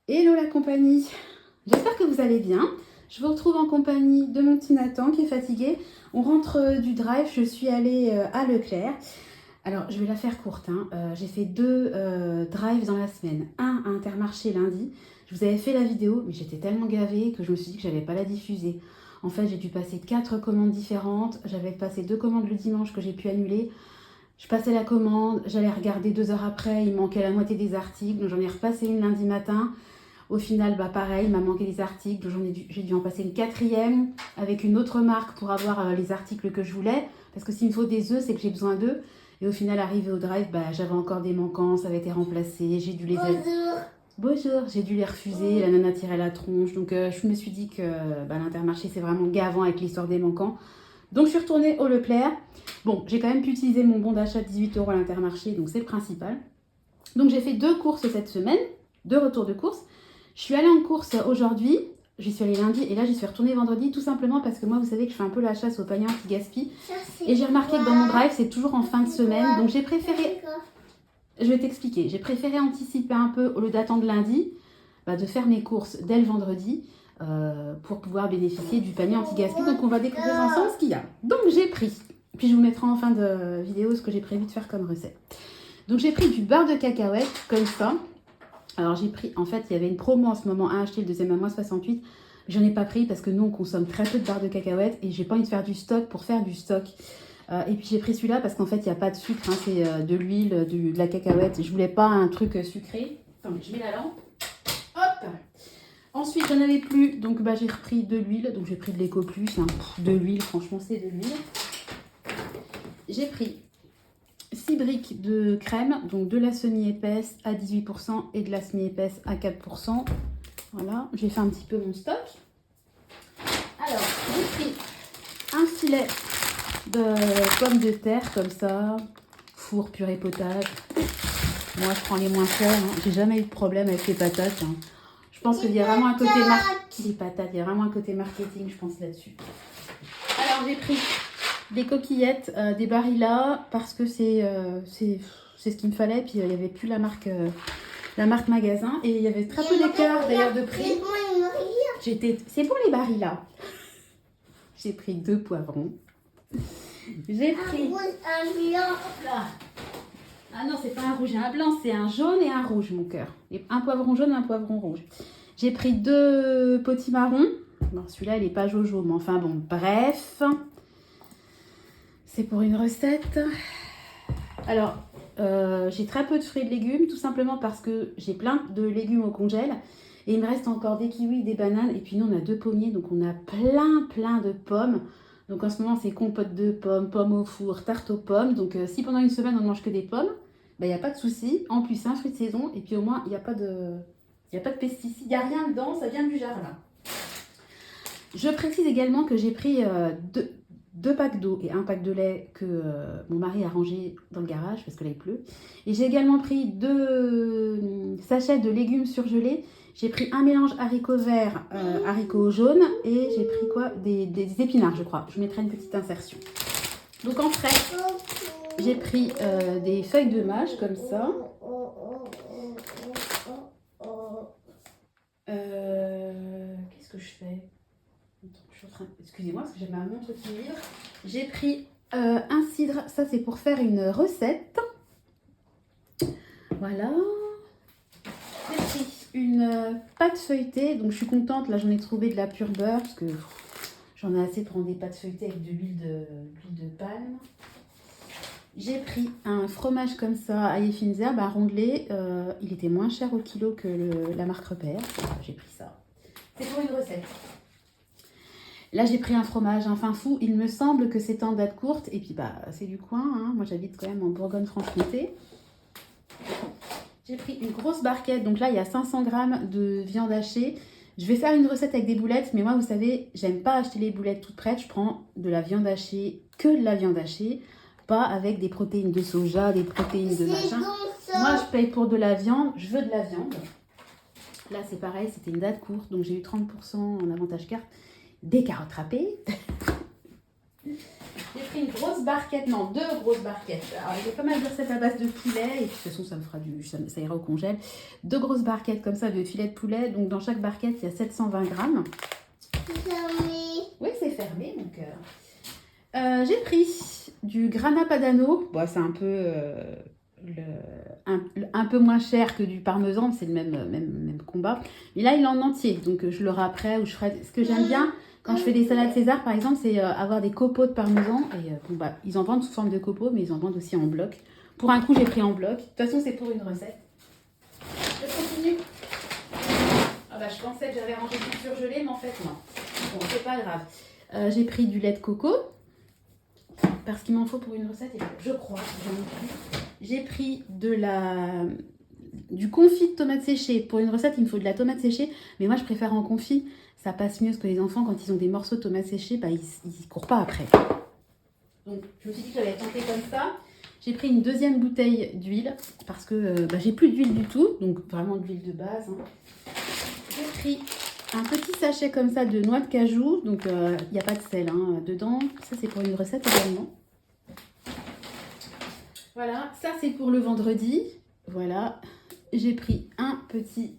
Hello la compagnie, j'espère que vous allez bien. Je vous retrouve en compagnie de mon petit Nathan qui est fatigué. On rentre du drive, je suis allée à Leclerc. Alors je vais la faire courte, hein. J'ai fait deux drives dans la semaine. Un à Intermarché lundi. Je vous avais fait la vidéo, mais j'étais tellement gavée que je me suis dit que je n'allais pas la diffuser. En fait, j'ai dû passer 4 commandes différentes. J'avais passé 2 commandes le dimanche que j'ai pu annuler. Je passais la commande, j'allais regarder 2 heures après, il manquait la moitié des articles, donc j'en ai repassé une lundi matin. Au final, pareil, il m'a manqué des articles, j'ai dû en passer une quatrième avec une autre marque pour avoir les articles que je voulais. Parce que s'il me faut des œufs, c'est que j'ai besoin d'œufs. Et au final, arrivé au drive, j'avais encore des manquants, ça avait été remplacé, j'ai dû les... Bonjour, j'ai dû les refuser, la nana tirait la tronche. Donc je me suis dit que l'Intermarché, c'est vraiment gavant avec l'histoire des manquants. Donc je suis retournée au Leclerc. Bon, j'ai quand même pu utiliser mon bon d'achat de 18 € à l'Intermarché, donc c'est le principal. Donc j'ai fait 2 courses cette semaine, 2 retours de courses. Je suis allée en course aujourd'hui, j'y suis allée lundi et là j'y suis retournée vendredi, tout simplement parce que moi vous savez que je fais un peu la chasse au panier anti-gaspi. Et j'ai remarqué que dans mon drive c'est toujours en fin de semaine, donc j'ai préféré... Je vais t'expliquer, j'ai préféré anticiper un peu au lieu d'attendre lundi, de faire mes courses dès le vendredi pour pouvoir bénéficier du panier anti-gaspi. Donc on va découvrir ensemble ce qu'il y a. Donc j'ai pris, puis je vous mettrai en fin de vidéo ce que j'ai prévu de faire comme recette. Donc j'ai pris du beurre de cacahuète comme ça. Alors j'ai pris, en fait il y avait une promo en ce moment, un acheté le deuxième à moins 68. J'en ai pas pris parce que nous on consomme très peu de beurre de cacahuète et j'ai pas envie de faire du stock pour faire du stock. Et puis j'ai pris celui-là parce qu'en fait il n'y a pas de sucre, hein, c'est de l'huile, de la cacahuète. Je voulais pas un truc sucré. Attends, je mets la lampe. Hop. Ensuite j'en avais plus, donc j'ai repris de l'huile, donc j'ai pris de l'Eco Plus, hein. De l'huile, franchement c'est de l'huile. J'ai pris 6 briques de crème, donc de la semi-épaisse à 18% et de la semi-épaisse à 4%. Voilà, j'ai fait un petit peu mon stock. Alors, j'ai pris un filet de pommes de terre comme ça, four, purée, potage. Moi, je prends les moins chers, hein. J'ai jamais eu de problème avec les patates, hein. Je pense qu'il y a vraiment un côté il y a vraiment un côté marketing, je pense, là-dessus. Alors, j'ai pris des coquillettes, des Barilla, parce que c'est ce qu'il me fallait. Puis il n'y avait plus la marque magasin. Et il y avait très peu d'écart d'ailleurs de prix. C'est pour les Barilla. J'ai pris 2 poivrons. J'ai pris... Un blanc. Là. Ah non, c'est pas un rouge et un blanc, c'est un jaune et un rouge, mon cœur. Et un poivron jaune et un poivron rouge. J'ai pris 2 potimarrons. Bon, celui-là, il n'est pas jojo, mais enfin bon, bref. C'est pour une recette. Alors, j'ai très peu de fruits et de légumes, tout simplement parce que j'ai plein de légumes au congèle. Et il me reste encore des kiwis, des bananes. Et puis nous, on a 2 pommiers, donc on a plein de pommes. Donc en ce moment, c'est compote de pommes, pommes au four, tarte aux pommes. Donc si pendant une semaine, on ne mange que des pommes, il n'y a pas de souci. En plus, c'est un fruit de saison. Et puis au moins, il n'y a pas de pesticides. Il n'y a rien dedans, ça vient du jardin. Je précise également que j'ai pris 2 packs d'eau et 1 pack de lait que mon mari a rangé dans le garage parce que là il pleut. Et j'ai également pris 2 sachets de légumes surgelés. J'ai pris un mélange haricots verts, haricots jaunes et j'ai pris quoi des épinards, je crois. Je mettrai une petite insertion. Donc en frais, j'ai pris des feuilles de mâche comme ça. Qu'est-ce que je fais? Excusez-moi, parce que j'ai ma montre qui vibre. J'ai pris un cidre, ça c'est pour faire une recette. Voilà. J'ai pris une pâte feuilletée, donc je suis contente, là j'en ai trouvé de la pure beurre, parce que j'en ai assez de prendre des pâtes feuilletées avec de l'huile de palme. J'ai pris un fromage comme ça à fines herbes, un rondelet, il était moins cher au kilo que la marque Repère, j'ai pris ça. C'est pour une recette. Là, j'ai pris un fromage, un fin fou. Il me semble que c'est en date courte. Et puis, c'est du coin, hein. Moi, j'habite quand même en Bourgogne-Franche-Comté. J'ai pris une grosse barquette. Donc là, il y a 500 grammes de viande hachée. Je vais faire une recette avec des boulettes. Mais moi, vous savez, j'aime pas acheter les boulettes toutes prêtes. Je prends de la viande hachée, que de la viande hachée. Pas avec des protéines de soja, des protéines de machin. Moi, je paye pour de la viande. Je veux de la viande. Là, c'est pareil. C'était une date courte. Donc, j'ai eu 30% en avantage carte. Des carottes râpées. J'ai pris une grosse barquette, non, 2 grosses barquettes. Alors, il y a pas mal de recettes à base de poulet, et puis de toute façon, ça me fera ça ira au congèle. 2 grosses barquettes comme ça de filets de poulet. Donc, dans chaque barquette, il y a 720 grammes. C'est fermé. Oui, c'est fermé, mon cœur. J'ai pris du grana padano. Bon, c'est un peu, un peu moins cher que du parmesan, c'est le même combat. Mais là, il est en entier, donc je le râperai ou je ferai. Ce que j'aime bien quand je fais des salades César, par exemple, c'est avoir des copeaux de parmesan. Et bon, bah, ils en vendent sous forme de copeaux, mais ils en vendent aussi en bloc. Pour un coup, j'ai pris en bloc. De toute façon, c'est pour une recette. Je continue. Ah bah, je pensais que j'avais rangé tout surgelé, mais en fait, non. Bon, c'est pas grave. J'ai pris du lait de coco, parce qu'il m'en faut pour une recette, et je crois que j'en ai pris. J'ai pris du confit de tomates séchées. Pour une recette, il me faut de la tomate séchée, mais moi je préfère en confit. Ça passe mieux parce que les enfants, quand ils ont des morceaux de tomates séchées, bah, ils courent pas après. Donc je me suis dit que j'allais tenter comme ça. J'ai pris une deuxième bouteille d'huile parce que bah, j'ai plus d'huile du tout, donc vraiment de l'huile de base. Hein. J'ai pris un petit sachet comme ça de noix de cajou, donc il n'y a pas de sel dedans. Ça c'est pour une recette également. Voilà, ça c'est pour le vendredi. Voilà, j'ai pris un petit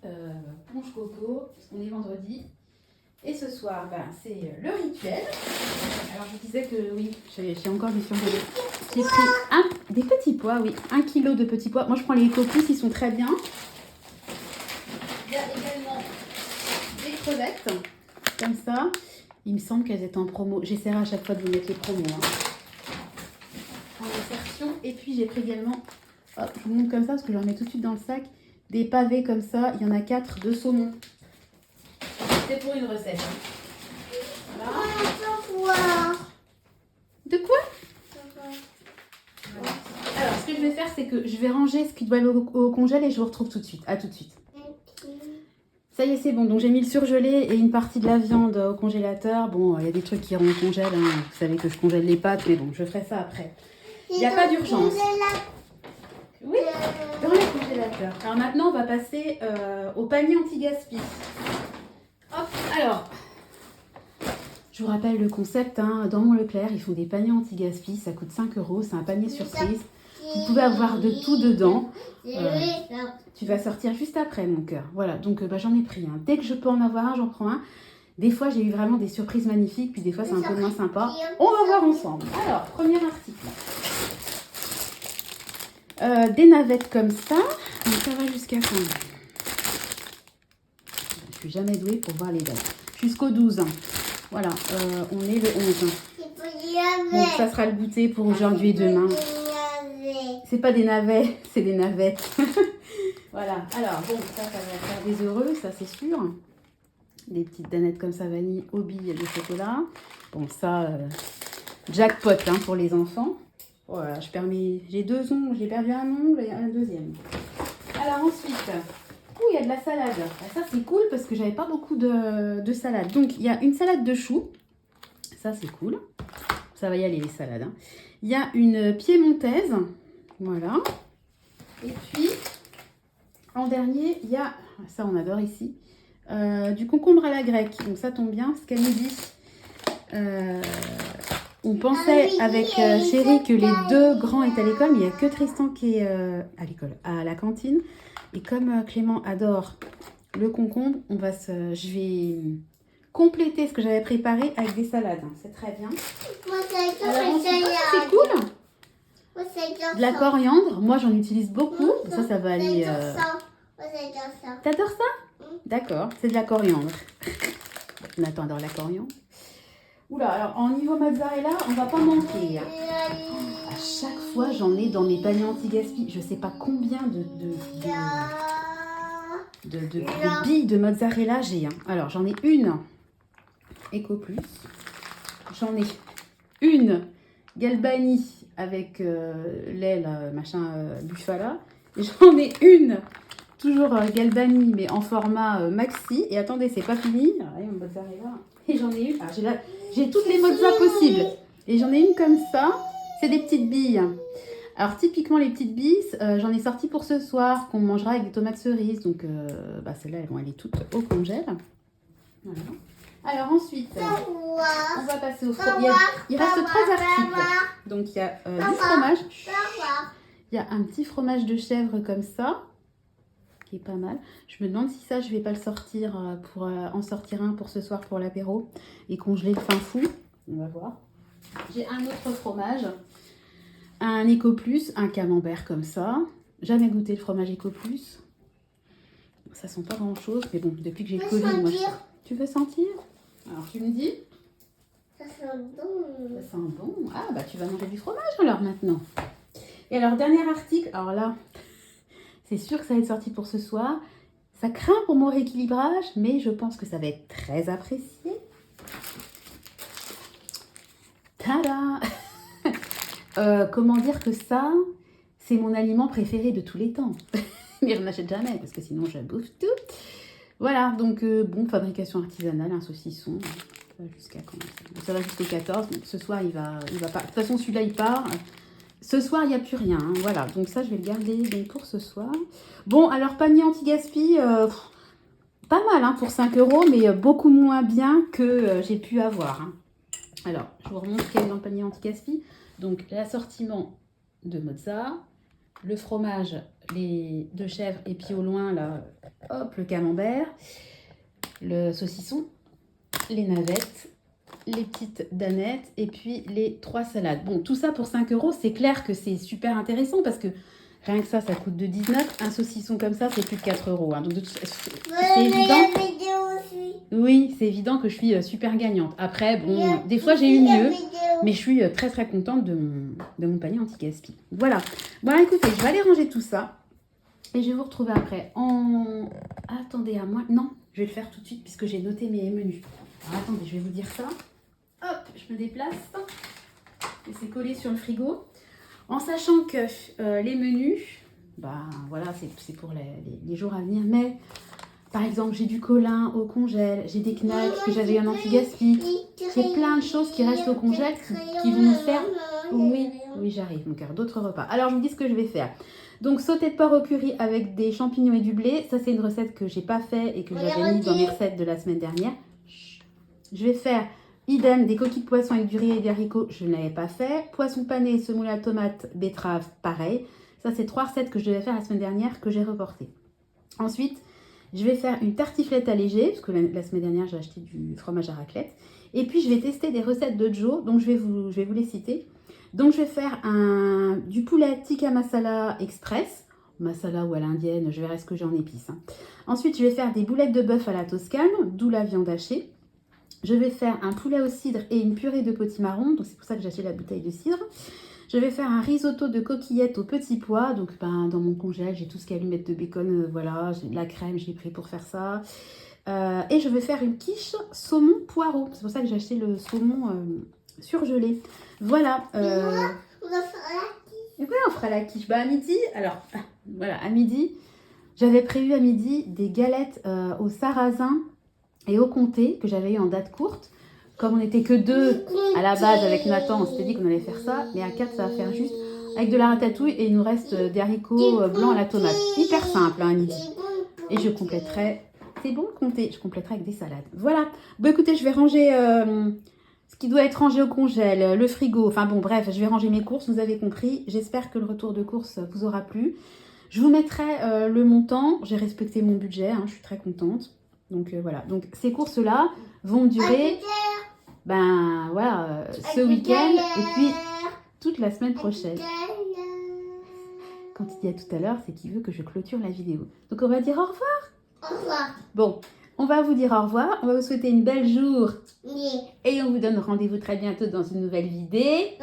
punch coco, parce qu'on est vendredi. Et ce soir, ben, c'est le rituel. Alors je disais que oui, j'ai encore du surgelé. J'ai pris des petits pois, oui, 1 kg de petits pois. Moi je prends les copus, ils sont très bien. Il y a également des crevettes, comme ça. Il me semble qu'elles étaient en promo. J'essaierai à chaque fois de vous mettre les promos. En insertion. Et puis j'ai pris également, hop, je vous montre comme ça parce que je les remets tout de suite dans le sac, des pavés comme ça. Il y en a 4 de saumon. C'est pour une recette. Voilà. De quoi? Voilà. Alors, ce que je vais faire, c'est que je vais ranger ce qui doit aller au congèle et je vous retrouve tout de suite. À tout de suite. Ça y est, c'est bon. Donc, j'ai mis le surgelé et une partie de la viande au congélateur. Bon, il y a des trucs qui iront au congèle. Hein. Vous savez que je congèle les pâtes, mais bon, je ferai ça après. Il n'y a pas d'urgence. Oui, dans le congélateur. Alors maintenant, on va passer au panier anti-gaspi. Hop, alors, je vous rappelle le concept, hein, dans mon Leclerc, ils font des paniers anti-gaspi, ça coûte 5 €, c'est un panier surprise. Vous pouvez avoir de tout dedans. Tu vas sortir juste après, mon cœur. Voilà, donc bah, j'en ai pris un. Dès que je peux en avoir un, j'en prends un. Des fois, j'ai eu vraiment des surprises magnifiques, puis des fois, c'est un peu moins sympa. On va voir ensemble. Alors, premier article. Des navettes comme ça. Donc, ça va jusqu'à quand? Je suis jamais douée pour voir les dates. Jusqu'au 12. Voilà, on est le 11. Donc ça sera le goûter pour aujourd'hui et demain. C'est pas des navets, c'est des navettes. Voilà, alors bon, ça va faire des heureux, ça c'est sûr. Des petites danettes comme ça, vanille aux billes de chocolat. Bon, ça, jackpot hein, pour les enfants. Voilà, j'ai 2 ongles, j'ai perdu un ongle et un deuxième. Alors ensuite... il y a de la salade. Ça, c'est cool parce que j'avais pas beaucoup de salade. Donc, il y a une salade de choux. Ça, c'est cool. Ça va y aller, les salades. Hein. Il y a une piémontaise. Voilà. Et puis, en dernier, il y a... Ça, on adore ici. Du concombre à la grecque. Donc, ça tombe bien. Ce qu'elle nous dit... on pensait avec Chérie que les 2 grands étaient à l'école. Mais il n'y a que Tristan qui est à l'école, à la cantine. Et comme Clément adore le concombre, je vais compléter ce que j'avais préparé avec des salades. C'est très bien. Alors, c'est cool. De la coriandre. Moi, j'en utilise beaucoup. Ça va aller... T'adores ça? D'accord, c'est de la coriandre. Nathan adore la coriandre. Oula, alors en niveau mozzarella, on va pas manquer. À chaque fois, j'en ai dans mes paniers anti-gaspi. Je sais pas combien de billes de mozzarella j'ai. Hein. Alors, j'en ai une Eco Plus. J'en ai une Galbani avec lait, machin, Bufala. J'en ai une, toujours Galbani, mais en format maxi. Et attendez, c'est pas fini. Alors, mozzarella. Et j'en ai une. J'ai toutes les mozzas possibles. Et j'en ai une comme ça. C'est des petites billes. Alors, typiquement, les petites billes, j'en ai sorti pour ce soir, qu'on mangera avec des tomates cerises. Donc, celles-là, elles vont aller toutes au congèle. Voilà. Alors ensuite, Au revoir. on va passer au Au fromage. revoir. Il reste Au 3 revoir. articles. Donc il y a du revoir. fromage. Au revoir. Il y a un petit fromage de chèvre comme ça, qui est pas mal. Je me demande si ça, je vais pas le sortir pour en sortir un pour ce soir pour l'apéro et congeler le fin fou. On va voir. J'ai un autre fromage, un Eco Plus, un camembert comme ça. Jamais goûté le fromage Eco Plus. Ça sent pas grand chose, mais bon, depuis que j'ai le Je veux Covid, moi, sentir. tu veux sentir? Alors tu me dis? Ça sent bon. Ça sent bon. Ah bah tu vas manger du fromage alors maintenant. Et alors dernier article, alors là, c'est sûr que ça va être sorti pour ce soir. Ça craint pour mon rééquilibrage, mais je pense que ça va être très apprécié. Tada! Comment dire que ça, c'est mon aliment préféré de tous les temps. Mais je n'achète jamais parce que sinon je bouffe tout. Voilà, donc bon, fabrication artisanale, un saucisson. Jusqu'à quand? Ça va jusqu'au 14. Donc ce soir, il va pas. De toute façon, celui-là, il part. Ce soir, il n'y a plus rien. Hein, voilà, donc ça, je vais le garder donc, pour ce soir. Bon, alors, panier anti-gaspi, pas mal hein, pour 5 €, mais beaucoup moins bien que j'ai pu avoir. Hein. Alors, je vous remontre ce qu'il y a dans le panier anti-gaspi. Donc, l'assortiment de mozza, le fromage de chèvre, et puis au loin, là, hop, le camembert, le saucisson, les navettes, les petites danettes et puis les 3 salades. Bon, tout ça pour 5 €, c'est clair que c'est super intéressant parce que rien que ça coûte de 19. Un saucisson comme ça, c'est plus de 4 €. Hein. Donc, c'est évident. Oui, c'est évident que je suis super gagnante. Après, bon, des fois j'ai eu mieux, mais je suis très très contente de mon panier anti-gaspi. Voilà. Bon, écoutez, je vais aller ranger tout ça et je vais vous retrouver après en... Attendez, à moi. Non, je vais le faire tout de suite puisque j'ai noté mes menus. Alors, attendez, je vais vous dire ça. Hop, je me déplace. Et c'est collé sur le frigo. En sachant que les menus, bah voilà, c'est pour les jours à venir. Mais par exemple, j'ai du colin au congèle, j'ai des knacks que j'avais en anti-gaspi. J'ai plein de choses qui restent au congèle qui vont nous faire. Oui, j'arrive, mon cœur, d'autres repas. Alors, je vous dis ce que je vais faire. Donc, sauté de porc au curry avec des champignons et du blé. Ça, c'est une recette que j'ai pas fait et que j'avais mis dans mes recettes de la semaine dernière. Je vais faire idem des coquilles de poisson avec du riz et des haricots. Je ne l'avais pas fait. Poisson pané, semoule à tomate, betterave, pareil. Ça, c'est 3 recettes que je devais faire la semaine dernière que j'ai reportées. Ensuite, je vais faire une tartiflette allégée, parce que la semaine dernière, j'ai acheté du fromage à raclette. Et puis, je vais tester des recettes de Joe, donc je vais vous les citer. Donc, je vais faire du poulet tikka masala express, masala ou à l'indienne, je verrai ce que j'ai en épices. Hein. Ensuite, je vais faire des boulettes de bœuf à la toscane, d'où la viande hachée. Je vais faire un poulet au cidre et une purée de potimarron, donc c'est pour ça que j'ai acheté la bouteille de cidre. Je vais faire un risotto de coquillettes aux petits pois. Donc, dans mon congèle, j'ai tout ce qu'il y a à lui mettre de bacon. Voilà, j'ai de la crème, j'ai pris pour faire ça. Et je vais faire une quiche saumon poireau. C'est pour ça que j'ai acheté le saumon surgelé. Voilà. On va faire la quiche. Et voilà, on fera la quiche. À midi, alors, voilà, à midi, j'avais prévu à midi des galettes au sarrasin et au comté que j'avais eu en date courte. Comme on n'était que 2 à la base avec Nathan, on s'était dit qu'on allait faire ça. Mais à 4, ça va faire juste avec de la ratatouille et il nous reste des haricots blancs à la tomate. Hyper simple hein, à midi. Et je compléterai, c'est bon le comté, je compléterai avec des salades. Voilà. Bon écoutez, je vais ranger ce qui doit être rangé au congèle, le frigo. Enfin bon bref, je vais ranger mes courses, vous avez compris. J'espère que le retour de course vous aura plu. Je vous mettrai le montant. J'ai respecté mon budget, hein, je suis très contente. Donc voilà. Donc ces courses-là vont durer... voilà, ce week-end et puis toute la semaine prochaine. Quand il dit à tout à l'heure, c'est qu'il veut que je clôture la vidéo. Donc on va dire au revoir. Au revoir. Bon, on va vous dire au revoir. On va vous souhaiter une belle jour. Oui. Et on vous donne rendez-vous très bientôt dans une nouvelle vidéo.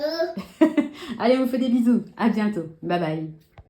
Allez, on vous fait des bisous. À bientôt. Bye bye.